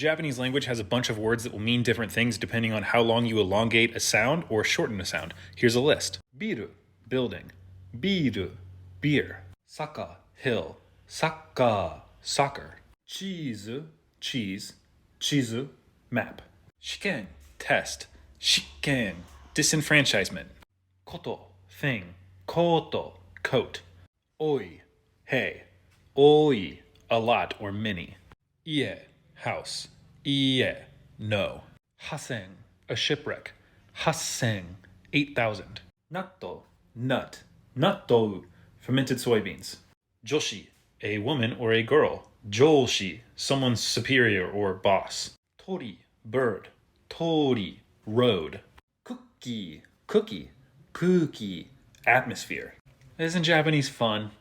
Japanese language has a bunch of words that will mean different things depending on how long you elongate a sound or shorten a sound. Here's a list. Biru, building. Biru, beer. Saka, hill. Saka, soccer. Chizu, cheese. Chizu, map. Shiken, test. Shiken, disenfranchisement. Koto, thing. Koto, coat. Oi, hey. Oi, a lot or many. Ie, house. Ie, no. Haseng, a shipwreck. Haseng, 8,000. Natto, nut. Natto, fermented soybeans. Joshi, a woman or a girl. Joshi, someone's superior or boss. Tori, bird. Tori, road. Cookie, cookie. Kuki, atmosphere. Isn't Japanese fun?